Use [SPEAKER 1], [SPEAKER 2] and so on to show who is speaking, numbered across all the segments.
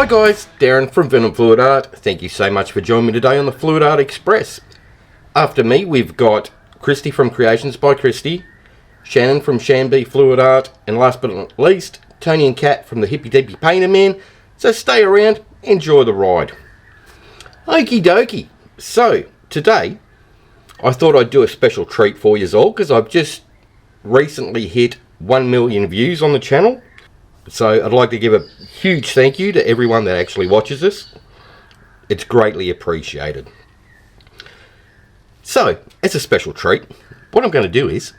[SPEAKER 1] Hi guys, Darren from venomfluidart. Thank you so much for joining me today on the Fluidart Express. After me, we've got Kristey from Creations by Kristey, Shannon from ShanB Fluidart, and last but not least, Tony and Kat from the Hippy Dippy Painter Man. So stay around, enjoy the ride. Okie dokie. So today, I thought I'd do a special treat for you all because I've just recently hit 1 million views on the channel. So I'd like to give a huge thank you to everyone that actually watches this. It's greatly appreciated. So, as a special treat, what I'm going to do is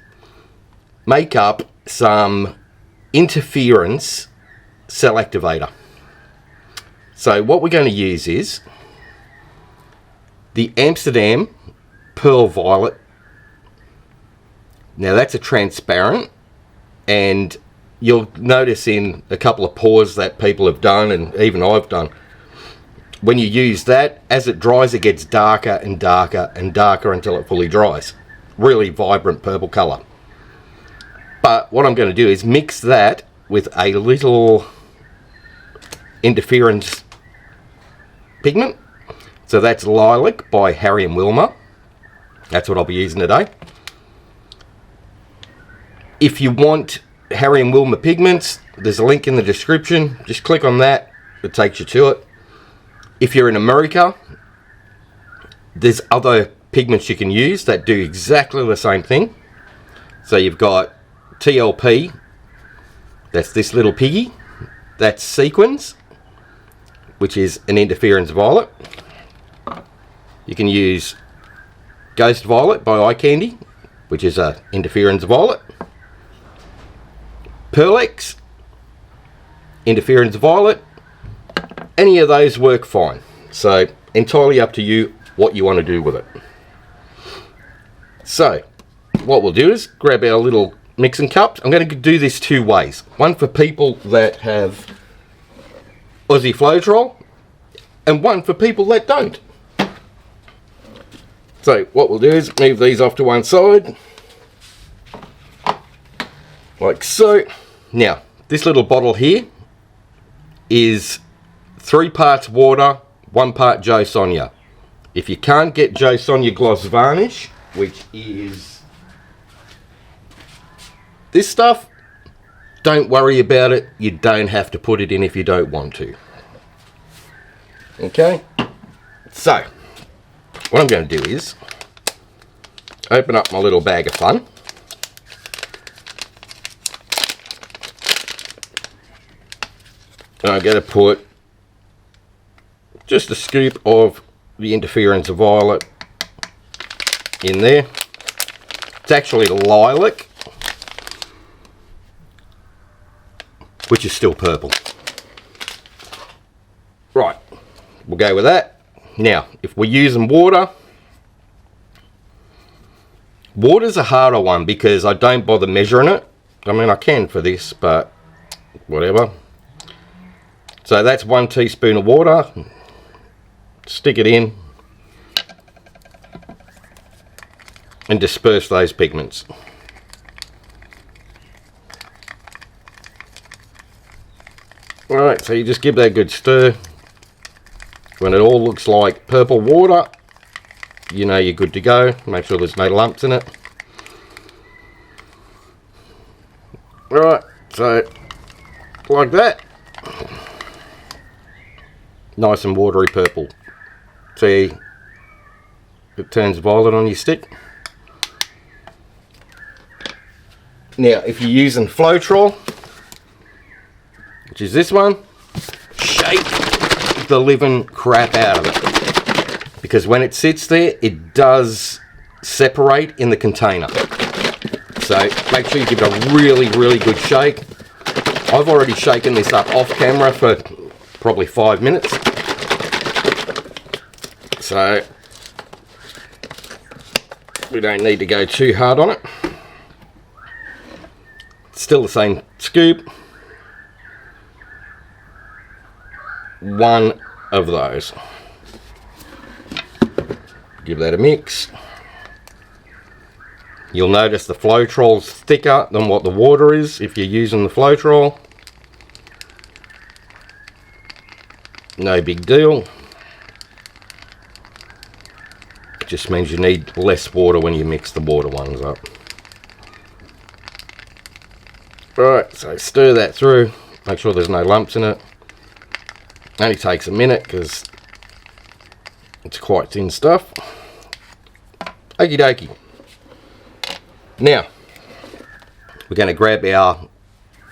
[SPEAKER 1] make up some interference cell activator. So what we're going to use is the Amsterdam Pearl Violet. Now that's a transparent, and you'll notice in a couple of pours that people have done, and even I've done, when you use that, as it dries it gets darker and darker and darker until it fully dries. Really vibrant purple colour. But what I'm going to do is mix that with a little interference pigment. So that's Lilac by Harry and Wilma. That's what I'll be using today. If you want Harry and Wilma pigments, there's a link in the description. Just click on that, it takes you to it. If you're in America, there's other pigments you can use that do exactly the same thing. So you've got TLP, that's this little piggy. That's Sequins, which is an interference violet. You can use Ghost Violet by Eye Candy, which is a interference violet. Pearlex, interference violet. Any of those work fine. So entirely up to you what you want to do with it. So what we'll do is grab our little mixing cups. I'm going to do this two ways. One for people that have Aussie Floetrol, and one for people that don't. So what we'll do is move these off to one side, like so. Now, this little bottle here is 3 parts water, 1 part Joe Sonia. If you can't get Joe Sonia gloss varnish, which is this stuff, don't worry about it. You don't have to put it in if you don't want to. Okay? So, what I'm going to do is open up my little bag of fun. And I'm going to put just a scoop of the interference violet in there. It's actually Lilac, which is still purple. Right, we'll go with that. Now, if we're using water, water's a harder one because I don't bother measuring it. I mean, I can for this, but whatever. So that's 1 teaspoon of water. Stick it in and disperse those pigments. Alright, so you just give that a good stir. When it all looks like purple water, you know you're good to go. Make sure there's no lumps in it. Alright, so like that. Nice and watery purple. See, it turns violet on your stick. Now, if you're using Floetrol, which is this one, shake the living crap out of it. Because when it sits there, it does separate in the container. So make sure you give it a really, really good shake. I've already shaken this up off camera for probably 5 minutes. So we don't need to go too hard on it. Still the same scoop. 1 of those. Give that a mix. You'll notice the Floetrol's thicker than what the water is if you're using the Floetrol. No big deal. It just means you need less water when you mix the water ones up. Right, so stir that through. Make sure there's no lumps in it. Only takes a minute because it's quite thin stuff. Okie dokie. Now, we're going to grab our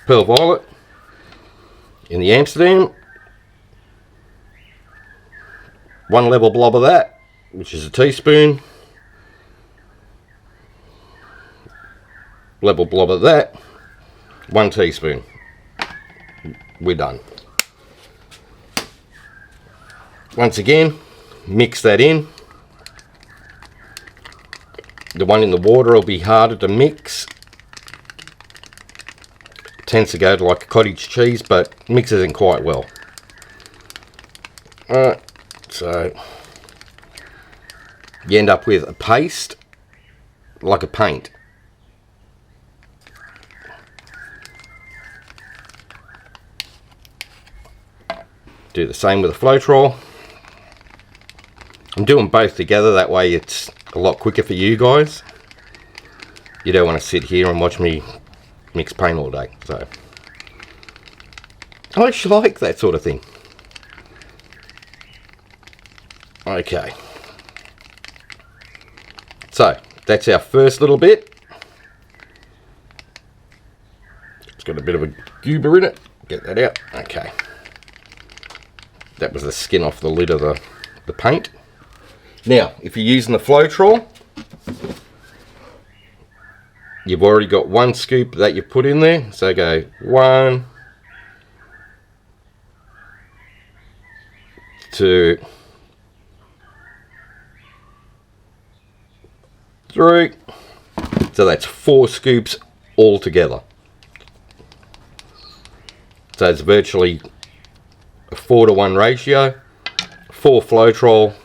[SPEAKER 1] pearl violet in the Amsterdam. One level blob of that, which is a teaspoon. Level blob of that, 1 teaspoon. We're done. Once again, mix that in. The one in the water will be harder to mix. It tends to go to like a cottage cheese, but mixes in quite well. Alright, so you end up with a paste like a paint. Do the same with the Floetrol. I'm doing both together, that way it's a lot quicker for you guys. You don't want to sit here and watch me mix paint all day. So I actually like that sort of thing. Okay. So that's our first little bit. It's got a bit of a goober in it. Get that out. Okay. That was the skin off the lid of the paint. Now, if you're using the Floetrol, you've already got 1 scoop that you put in there. So go 1, 2, 3. So that's 4 scoops all together. So it's virtually a 4-to-1 ratio. 4 Floetrol,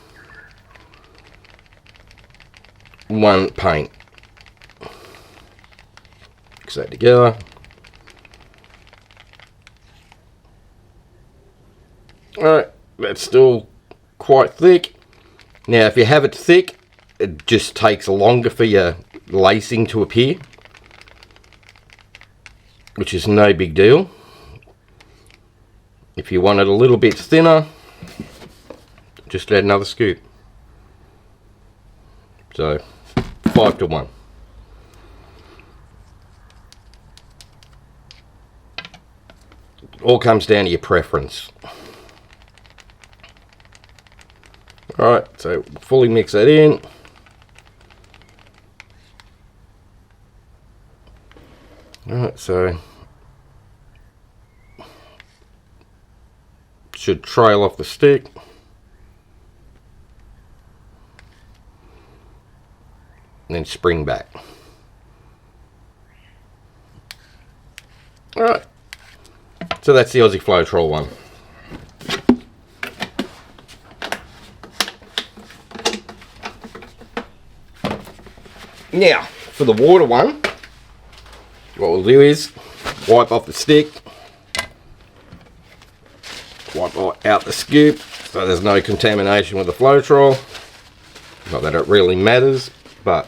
[SPEAKER 1] 1 paint. Mix that together. Alright, that's still quite thick. Now if you have it thick, it just takes longer for your lacing to appear, which is no big deal. If you want it a little bit thinner, just add another scoop. So 5-to-1. All comes down to your preference. Alright, so fully mix that in. Alright, so should trail off the stick. And then spring back. Alright. So that's the Aussie Floetrol one. Now, for the water one, what we'll do is wipe off the stick, wipe out the scoop so there's no contamination with the Floetrol. Not that it really matters, but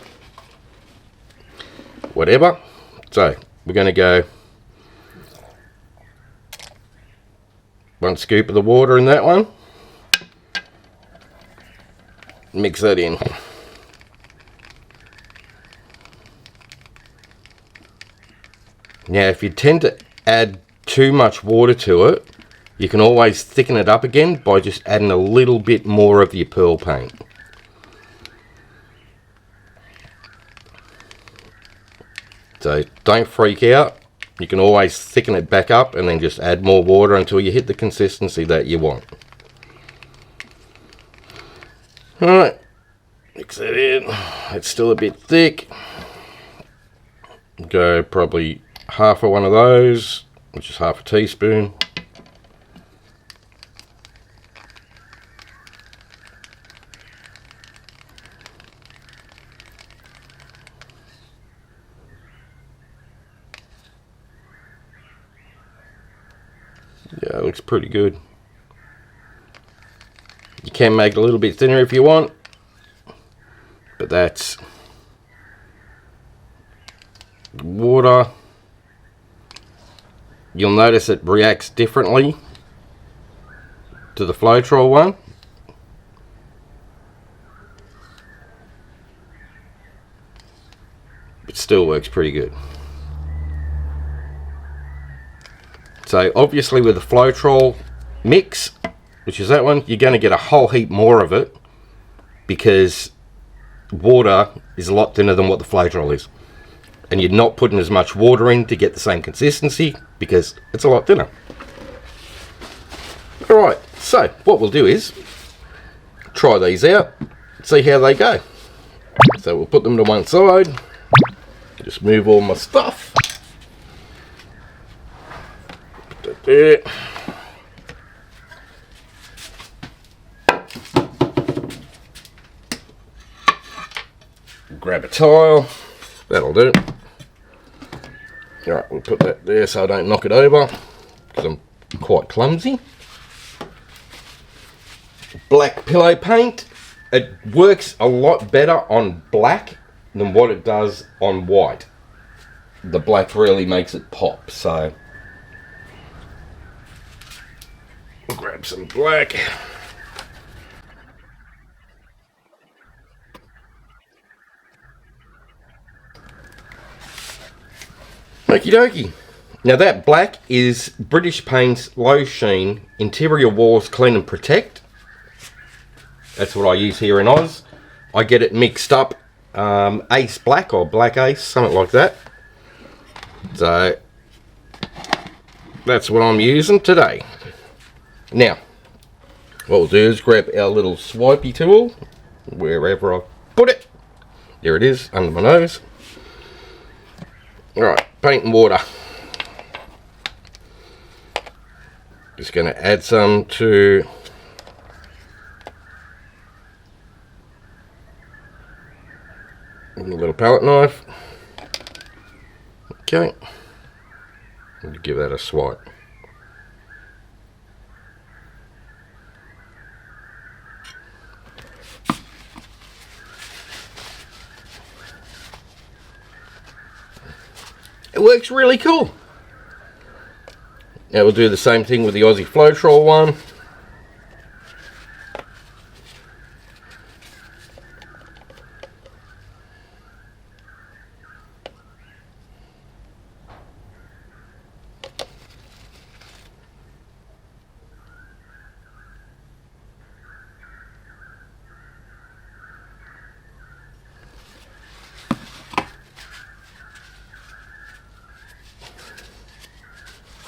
[SPEAKER 1] whatever. So we're going to go 1 scoop of the water in that one. Mix that in. Now if you tend to add too much water to it, you can always thicken it up again by just adding a little bit more of your pearl paint. So don't freak out. You can always thicken it back up and then just add more water until you hit the consistency that you want. Alright, mix it in. It's still a bit thick. Go probably half of one of those, which is half a teaspoon. Yeah, it looks pretty good. can make it a little bit thinner if you want, but that's water. You'll notice it reacts differently to the Floetrol one. It still works pretty good. So obviously with the Floetrol mix, which is that one, you're going to get a whole heap more of it because water is a lot thinner than what the Floetrol is. And you're not putting as much water in to get the same consistency because it's a lot thinner. Alright, so what we'll do is try these out, see how they go. So we'll put them to one side, just move all my stuff. Put that there. Grab a tile, that'll do. Alright, we'll put that there so I don't knock it over, because I'm quite clumsy. Black pillow paint. It works a lot better on black than what it does on white. The black really makes it pop, so we'll grab some black. Okie dokie. Now that black is British Paint's Low Sheen Interior Walls Clean and Protect. That's what I use here in Oz. I get it mixed up Ace Black or Black Ace, something like that. So that's what I'm using today. Now what we'll do is grab our little swipey tool, wherever I put it. There it is, under my nose. Alright, paint and water. Just going to add some to a little palette knife. Okay, we'll give that a swipe. It works really cool. Now we'll do the same thing with the Aussie Floetrol one.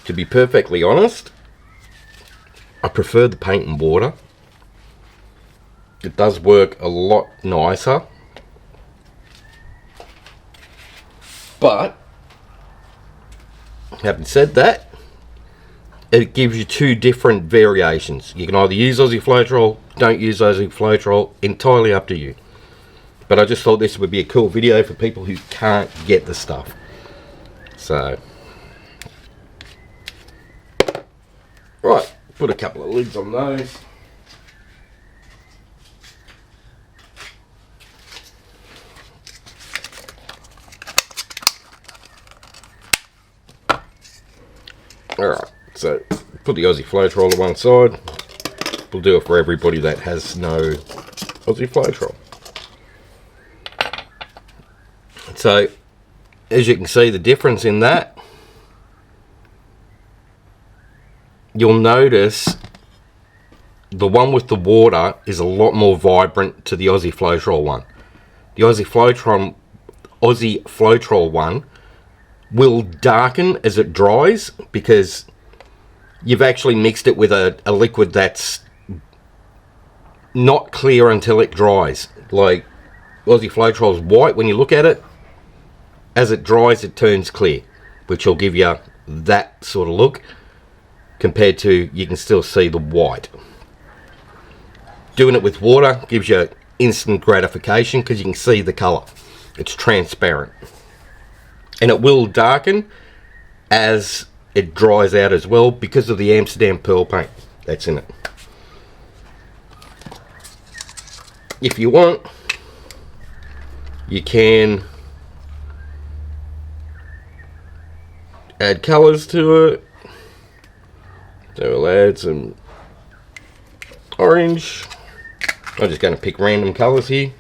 [SPEAKER 1] To be perfectly honest, I prefer the paint and water. It does work a lot nicer. But, having said that, it gives you two different variations. You can either use Aussie Floetrol, don't use Aussie Floetrol, entirely up to you. But I just thought this would be a cool video for people who can't get the stuff. So, right, put a couple of lids on those. Alright, so put the Aussie Floetrol to one side. We'll do it for everybody that has no Aussie Floetrol. So, as you can see the difference in that, you'll notice the one with the water is a lot more vibrant to the Aussie Floetrol one. The Aussie Floetrol one will darken as it dries because you've actually mixed it with a liquid that's not clear until it dries. Like Aussie Floetrol is white when you look at it. As it dries it turns clear, which will give you that sort of look, compared to you can still see the white. Doing it with water gives you instant gratification because you can see the colour. It's transparent. And it will darken as it dries out as well because of the Amsterdam pearl paint that's in it. if you want, you can add colours to it. So we'll add some orange. I'm just going to pick random colours here.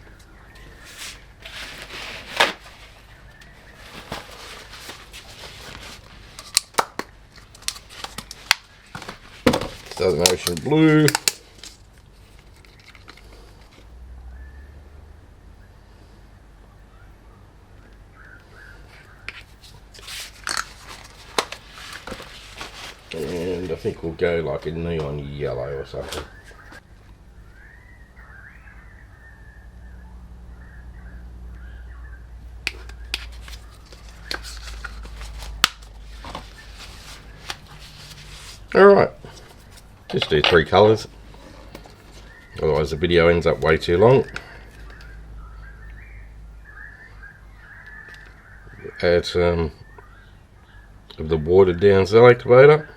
[SPEAKER 1] Southern Ocean blue. And I think we'll go like a neon yellow or something. Alright, just do 3 colours, otherwise the video ends up way too long. Add some of the watered down cell activator.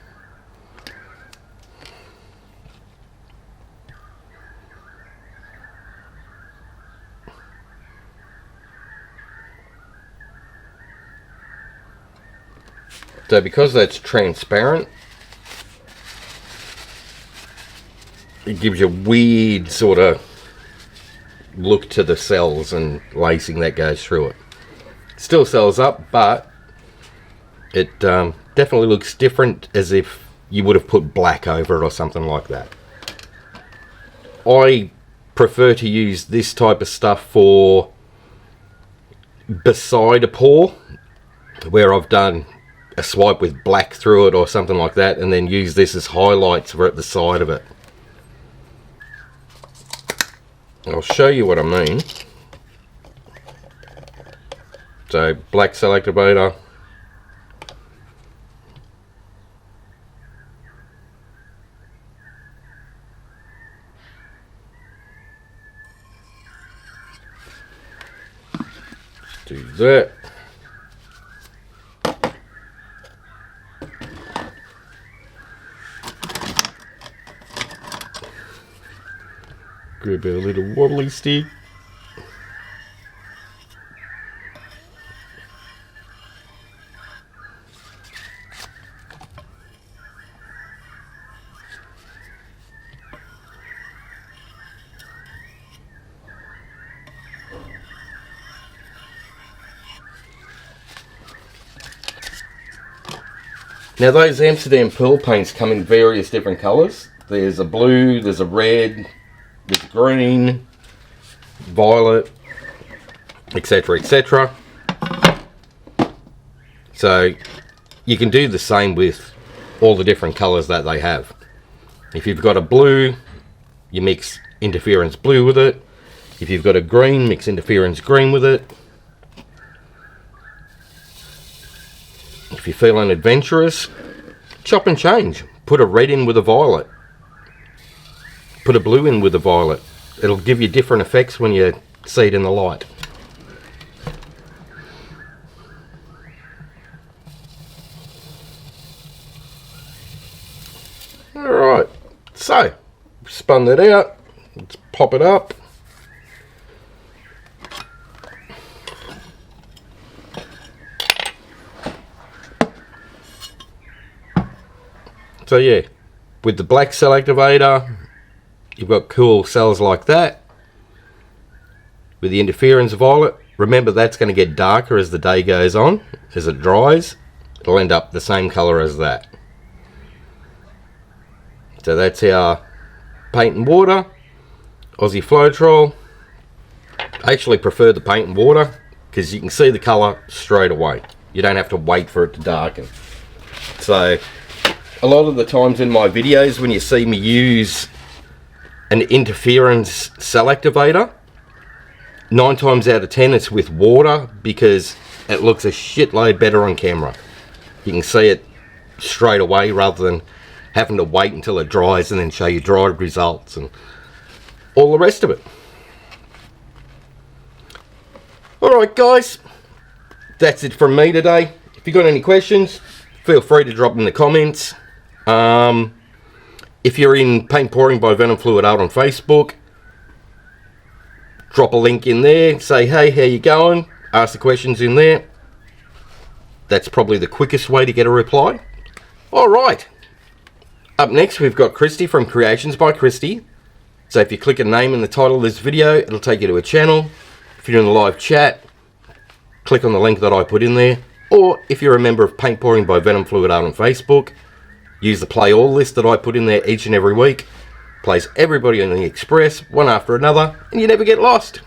[SPEAKER 1] So because that's transparent, it gives you a weird sort of look to the cells and lacing that goes through it. Still cells up, but it definitely looks different, as if you would have put black over it or something like that. I prefer to use this type of stuff for beside a pour, where I've done a swipe with black through it or something like that, and then use this as highlights for at the side of it. I'll show you what I mean. So black cell activator, do that. Grab a little wobbly stick. Now those Amsterdam pearl paints come in various different colours. There's a blue, there's a red, there's green, violet, etc, etc. So you can do the same with all the different colours that they have. If you've got a blue, you mix interference blue with it. If you've got a green, mix interference green with it. If you're feeling adventurous, chop and change. Put a red in with a violet. Put a blue in with a violet. It'll give you different effects when you see it in the light. Alright, so spun that out. Let's pop it up. So yeah, with the black cell activator, you've got cool cells like that. With the interference violet, remember that's going to get darker as the day goes on. As it dries, it'll end up the same colour as that. So that's our paint and water, Aussie Floetrol. I actually prefer the paint and water because you can see the colour straight away. You don't have to wait for it to darken. So a lot of the times in my videos when you see me use an interference cell activator, 9 times out of 10 it's with water because it looks a shitload better on camera. You can see it straight away rather than having to wait until it dries and then show you dried results and all the rest of it. Alright guys, that's it from me today. If you've got any questions, feel free to drop them in the comments. If you're in Paint Pouring by venomfluidart on Facebook, drop a link in there, say, hey, how you going? Ask the questions in there. That's probably the quickest way to get a reply. Alright. Up next, we've got Kristey from Creations by Kristey. So if you click a name in the title of this video, it'll take you to a channel. If you're in the live chat, click on the link that I put in there. Or if you're a member of Paint Pouring by venomfluidart on Facebook, use the play all list that I put in there each and every week. Plays everybody on the Express, one after another, and you never get lost.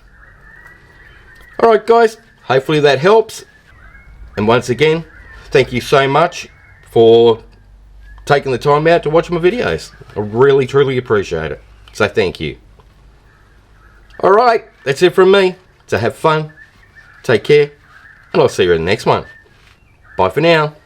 [SPEAKER 1] Alright guys, hopefully that helps. And once again, thank you so much for taking the time out to watch my videos. I really, truly appreciate it. So thank you. Alright, that's it from me. So have fun, take care, and I'll see you in the next one. Bye for now.